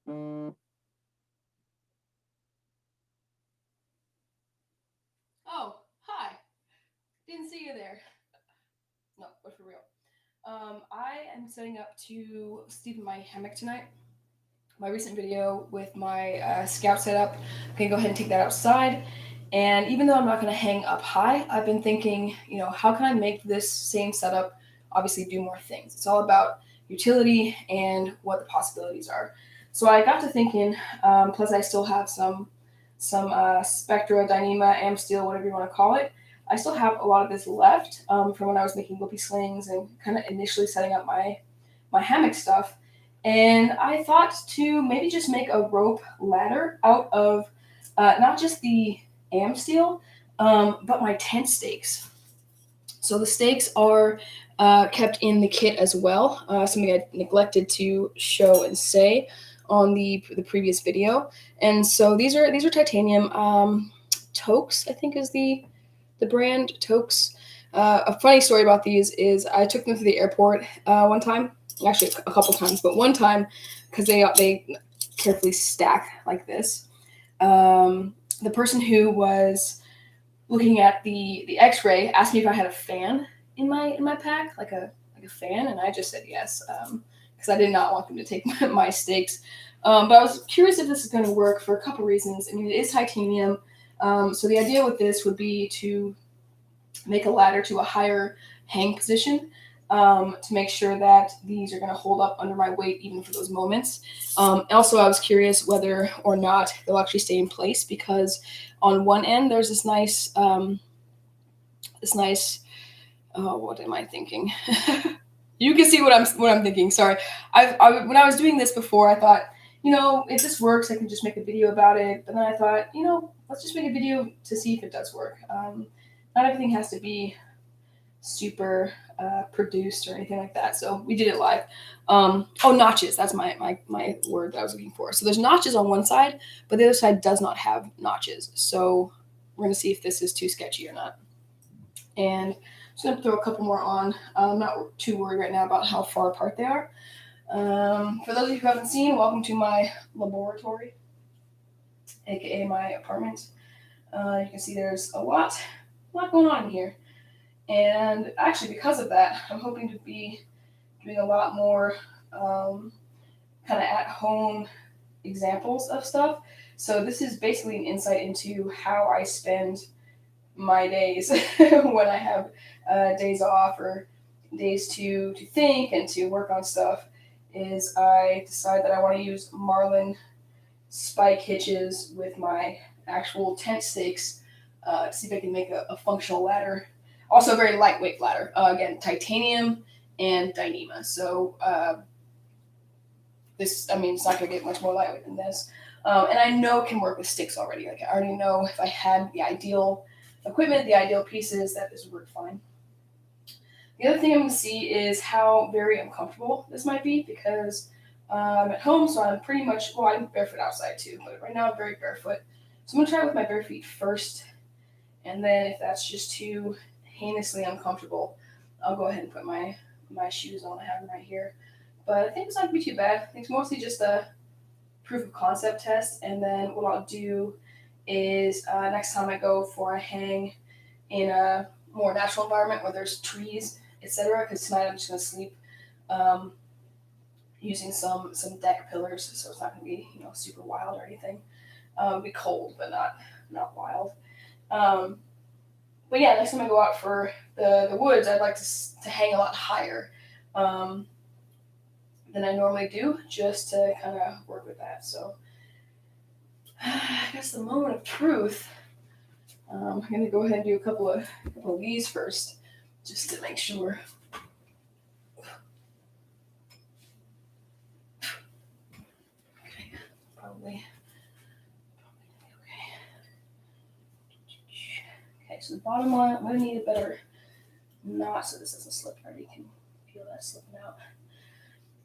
Oh, hi. Didn't see you there. No, but for real. I am setting up to sleep in my hammock tonight. My recent video with my scout setup, I'm gonna go ahead and take that outside. And even though I'm not gonna hang up high, I've been thinking, how can I make this same setup obviously do more things? It's all about utility and what the possibilities are. So I got to thinking. Plus, I still have some Spectra, Dyneema, Amsteel, whatever you want to call it. I still have a lot of this left from when I was making whoopee slings and kind of initially setting up my hammock stuff. And I thought to maybe just make a rope ladder out of not just the Amsteel, but my tent stakes. So the stakes are kept in the kit as well. Something I neglected to show and say on the previous video. And so these are titanium Tokes, I think is the brand Tokes. A funny story about these is I took them to the airport one time, actually a couple times, but one time because they carefully stack like this. The person who was looking at the X-ray asked me if I had a fan in my pack, like a fan, and I just said yes because I did not want them to take my stakes. But I was curious if this is going to work for a couple reasons. I mean, it is titanium, so the idea with this would be to make a ladder to a higher hang position to make sure that these are going to hold up under my weight even for those moments. Also, I was curious whether or not they'll actually stay in place because on one end there's this nice. Oh, what am I thinking? You can see what I'm thinking. Sorry, when I was doing this before, I thought, if this works, I can just make a video about it. But then I thought, let's just make a video to see if it does work. Not everything has to be super produced or anything like that. So we did it live. Oh, notches. That's my word that I was looking for. So there's notches on one side, but the other side does not have notches. So we're going to see if this is too sketchy or not. And I'm just going to throw a couple more on. I'm not too worried right now about how far apart they are. For those of you who haven't seen, welcome to my laboratory, aka my apartment. You can see there's a lot going on in here. And actually, because of that, I'm hoping to be doing a lot more kind of at home examples of stuff. So, this is basically an insight into how I spend my days when I have days off or days to think and to work on stuff. Is I decide that I want to use marlin spike hitches with my actual tent stakes to see if I can make a functional ladder. Also, a very lightweight ladder. Again, titanium and Dyneema. So this, I mean, it's not going to get much more lightweight than this. And I know it can work with sticks already. Like I already know if I had the ideal equipment, the ideal pieces, that this would work fine. The other thing I'm going to see is how very uncomfortable this might be because I'm at home, so I'm pretty much, well, I'm barefoot outside too, but right now I'm very barefoot. So I'm going to try it with my bare feet first, and then if that's just too heinously uncomfortable, I'll go ahead and put my shoes on. I have them right here. But I think it's not going to be too bad. I think it's mostly just a proof of concept test, and then what I'll do is next time I go for a hang in a more natural environment where there's trees, etc. Because tonight I'm just going to sleep using some deck pillars, so it's not going to be super wild or anything. It'll be cold, but not wild. Um, but yeah, next time I go out for the woods, I'd like to hang a lot higher than I normally do, just to kind of work with that. So I guess the moment of truth. I'm going to go ahead and do a couple of these first, just to make sure. Okay, probably. Okay. Okay, so the bottom one, I'm going to need a better knot so this doesn't slip. I already can feel that slipping out.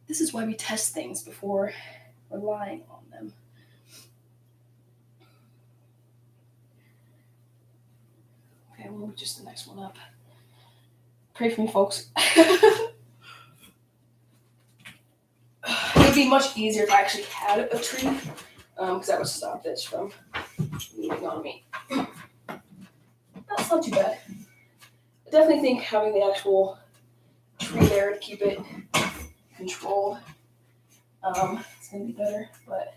This is why we test things before relying on them. Okay, we'll move just the next one up. Pray for me, folks. It's would be much easier if I actually had a tree, because that would stop this from moving on me. That's not too bad. I definitely think having the actual tree there to keep it controlled, it's gonna be better. But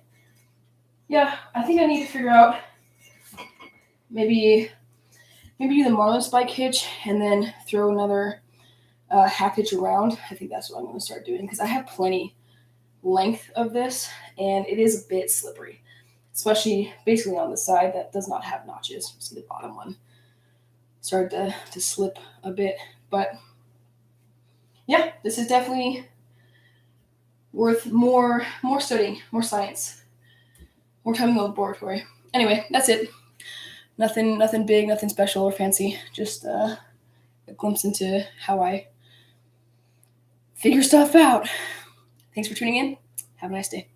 yeah, I think I need to figure out maybe do the marlin spike hitch and then throw another half hitch around. I think that's what I'm going to start doing because I have plenty length of this and it is a bit slippery, especially basically on the side that does not have notches. See the bottom one started to slip a bit, but yeah, this is definitely worth more studying, more science, more time in the laboratory. Anyway, that's it. Nothing big, nothing special or fancy. Just a glimpse into how I figure stuff out. Thanks for tuning in. Have a nice day.